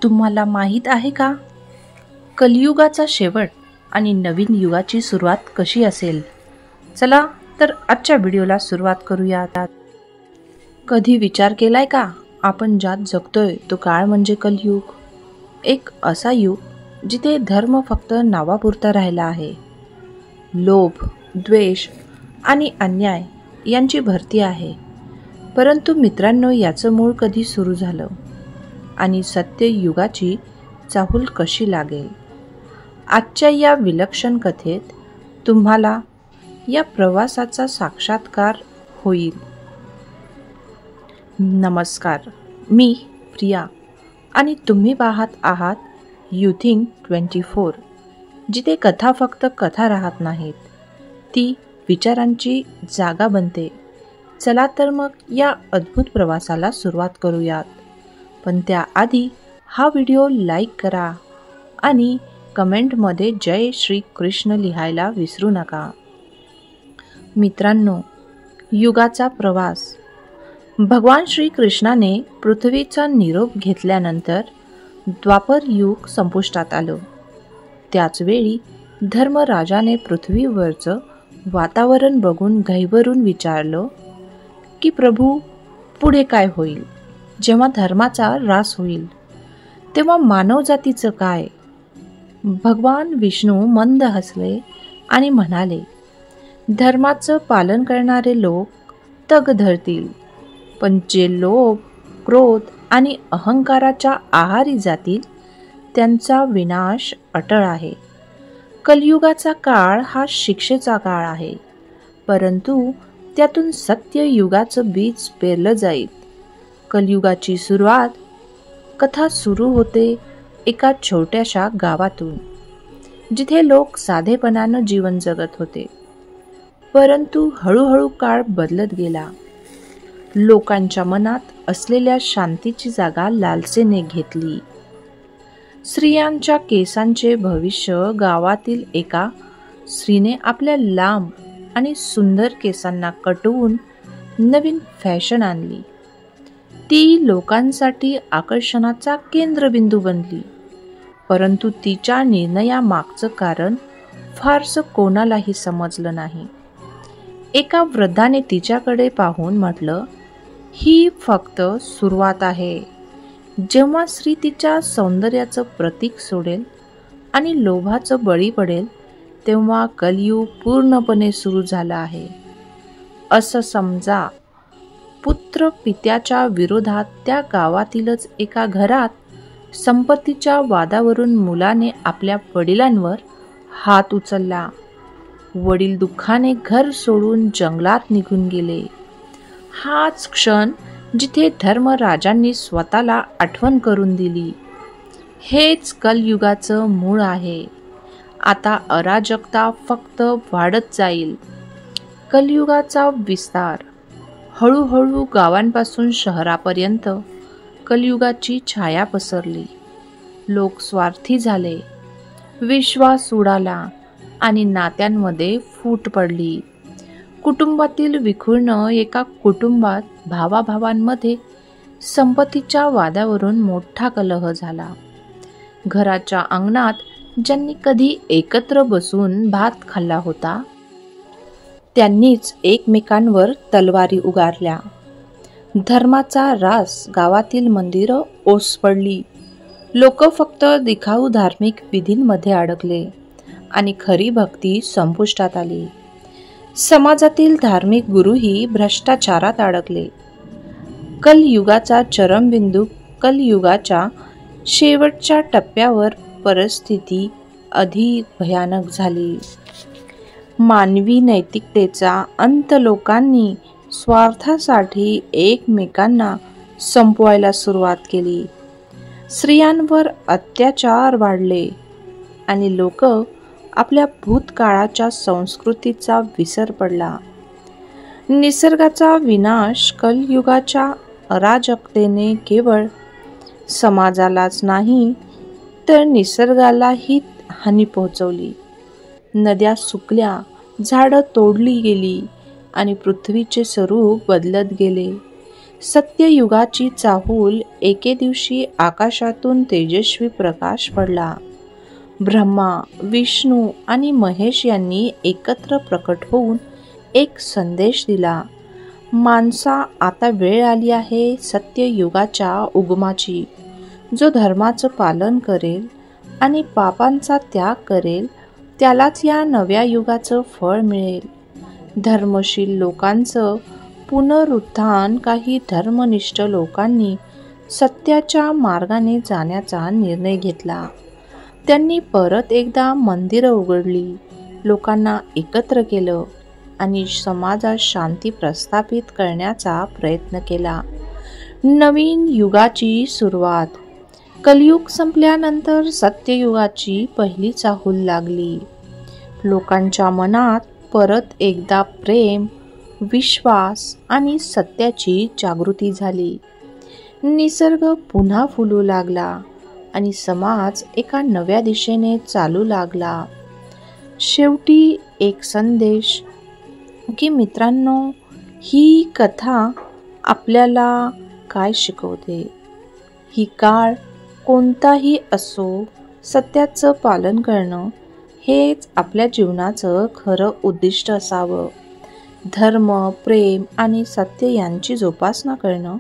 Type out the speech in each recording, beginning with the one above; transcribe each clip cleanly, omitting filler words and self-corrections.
तुम्हाला माहीत आहे का, कलियुगाचा शेवट आणि नवीन युगाची सुरुवात कशी असेल? चला तर आजच्या व्हिडिओला सुरुवात करूयात. कधी विचार केलाय का, आपण ज्यात जगतोय तो काळ म्हणजे कलियुग. एक असा युग जिथे धर्म फक्त नावापुरता राहिला आहे. लोभ, द्वेष आणि अन्याय यांची भरती आहे. परंतु मित्रांनो, याचं मूळ कधी सुरू झालं आणि सत्य युगाची चाहूल कशी लागेल? आजच्या या विलक्षण कथेत तुम्हाला या प्रवासाचा साक्षात्कार होईल. नमस्कार, मी प्रिया आणि तुम्ही पाहत आहात युथिंग 24, जिथे कथा फक्त कथा राहत नाहीत, ती विचारांची जागा बनते. चला तर मग या अद्भुत प्रवासाला सुरुवात करूयात. पण त्याआधी हा व्हिडिओ लाईक करा आणि कमेंटमध्ये जय श्री कृष्ण लिहायला विसरू नका. मित्रांनो, युगाचा प्रवास. भगवान श्रीकृष्णाने पृथ्वीचा निरोप घेतल्यानंतर द्वापर युग संपुष्टात आलं. त्याचवेळी धर्मराजाने पृथ्वीवरचं वातावरण बघून घाईभरून विचारलं की प्रभू, पुढे काय होईल? जेव्हा धर्माचा ऱ्हास होईल तेव्हा मानवजातीचं काय? भगवान विष्णू मंद हसले आणि म्हणाले, धर्माचं पालन करणारे लोक तग धरतील, पण जे लोभ, क्रोध आणि अहंकाराच्या आहारी जातील त्यांचा विनाश अटळ आहे. कलियुगाचा काळ हा शिक्षेचा काळ आहे, परंतु त्यातून सत्य युगाचं बीज पेरलं जाईल. कलियुगाची सुरुवात कथा सुरू होते एका छोट्याशा गावातून, जिथे लोक साधेपणानं जीवन जगत होते. परंतु हळूहळू काळ बदलत गेला. लोकांच्या मनात असलेल्या शांतीची जागा लालसेने घेतली. स्त्रियांच्या केसांचे भविष्य. गावातील एका स्त्रीने आपल्या लांब आणि सुंदर केसांना कटवून नवीन फॅशन आणली. ती लोकांसाठी आकर्षणाचा केंद्रबिंदू बनली. परंतु तिच्या निर्णयामागचं कारण फारसं कोणालाही समजलं नाही. एका वृद्धाने तिच्याकडे पाहून म्हटलं, ही फक्त सुरुवात आहे. जेव्हा स्त्री तिच्या सौंदर्याचं प्रतीक सोडेल आणि लोभाचं बळी पडेल, तेव्हा कलियुग पूर्णपणे सुरू झाला आहे. असं समजा. पुत्र पित्याच्या विरोधात त्या गावातीलच एका घरात संपत्तीच्या वादावरून मुलाने आपल्या वडिलांवर हात उचलला. वडील दुःखाने घर सोडून जंगलात निघून गेले. हाच क्षण जिथे धर्मराजांनी स्वतःला आठवण करून दिली. हेच कलयुगाचं मूळ आहे. आता अराजकता फक्त वाढत जाईल. कलियुगाचा विस्तार. हळूहळू गावांपासून शहरापर्यंत कलियुगाची छाया पसरली. लोक स्वार्थी झाले, विश्वास उडाला आणि नात्यांमध्ये फूट पडली. कुटुंबातील विखुरणं. एका कुटुंबात भावाभावांमध्ये संपत्तीच्या वादावरून मोठा कलह झाला. घराच्या अंगणात ज्यांनी कधी एकत्र बसून भात खाल्ला होता, त्यांनीच एकमेकांवर तलवारी उगारल्या. धर्माचा ऱ्हास. गावातील मंदिरं ओस पडली. लोक फक्त दिखाऊ धार्मिक विधींमध्ये अडकले आणि खरी भक्ती संपुष्टात आली. समाजातील धार्मिक गुरुही भ्रष्टाचारात अडकले. कलयुगाचा चरमबिंदू. कलयुगाच्या शेवटच्या टप्प्यावर परिस्थिती अधिक भयानक झाली. मानवी नैतिकतेचा अंत. लोकांनी स्वार्थासाठी एकमेकांना संपवायला सुरुवात केली. स्त्रियांवर अत्याचार वाढले आणि लोक आपल्या भूतकाळाच्या संस्कृतीचा विसर पडला. निसर्गाचा विनाश. कलयुगाच्या अराजकतेने केवळ समाजालाच नाही तर निसर्गालाही हानी पोहोचवली. नद्या सुकल्या, झाडं तोडली गेली आणि पृथ्वीचे स्वरूप बदलत गेले. सत्ययुगाची चाहूल एके दिवशी आकाशातून तेजस्वी प्रकाश पडला. ब्रह्मा, विष्णू आणि महेश यांनी एकत्र प्रकट होऊन एक संदेश दिला. माणसा, आता वेळ आली आहे सत्ययुगाच्या उगमाची. जो धर्माचं पालन करेल आणि पापांचा त्याग करेल त्यालाच या नव्या युगाचं फळ मिळेल. धर्मशील लोकांचं पुनरुत्थान. काही धर्मनिष्ठ लोकांनी सत्याच्या मार्गाने जाण्याचा निर्णय घेतला. त्यांनी परत एकदा मंदिरं उघडली, लोकांना एकत्र केलं आणि समाजात शांती प्रस्थापित करण्याचा प्रयत्न केला. नवीन युगाची सुरुवात. कलियुग संपल्यानंतर सत्ययुगाची पहिली चाहूल लागली. लोकांच्या मनात परत एकदा प्रेम, विश्वास आणि सत्याची जागृती झाली. निसर्ग पुन्हा फुलू लागला आणि समाज एका नव्या दिशेने चालू लागला. शेवटी एक संदेश की मित्रांनो, ही कथा आपल्याला काय शिकवते? ही काळ कोणताही असो, सत्याचं पालन करणं हेच आपल्या जीवनाचं खरं उद्दिष्ट असावं. धर्म, प्रेम आणि सत्य यांची जोपासना करणं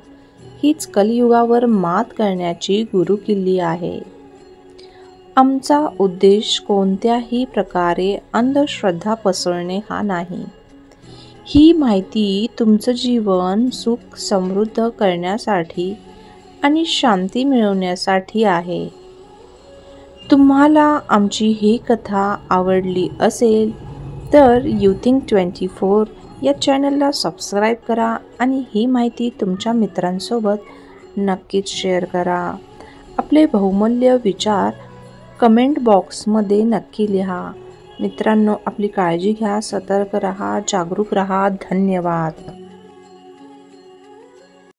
हीच कलियुगावर मात करण्याची गुरुकिल्ली आहे. आमचा उद्देश कोणत्याही प्रकारे अंधश्रद्धा पसरवणे हा नाही. ही माहिती तुमचं जीवन सुख समृद्ध करण्यासाठी आणि शांती मिळवण्यासाठी आहे. तुम्हाला आमची ही कथा आवडली असेल तर YouThink24 या चॅनलला सबस्क्राईब करा आणि ही माहिती तुमच्या मित्रांसोबत नक्कीच शेअर करा. आपले बहुमूल्य विचार कमेंट बॉक्समध्ये नक्की लिहा. मित्रांनो, आपली काळजी घ्या, सतर्क रहा, जागरूक रहा. धन्यवाद.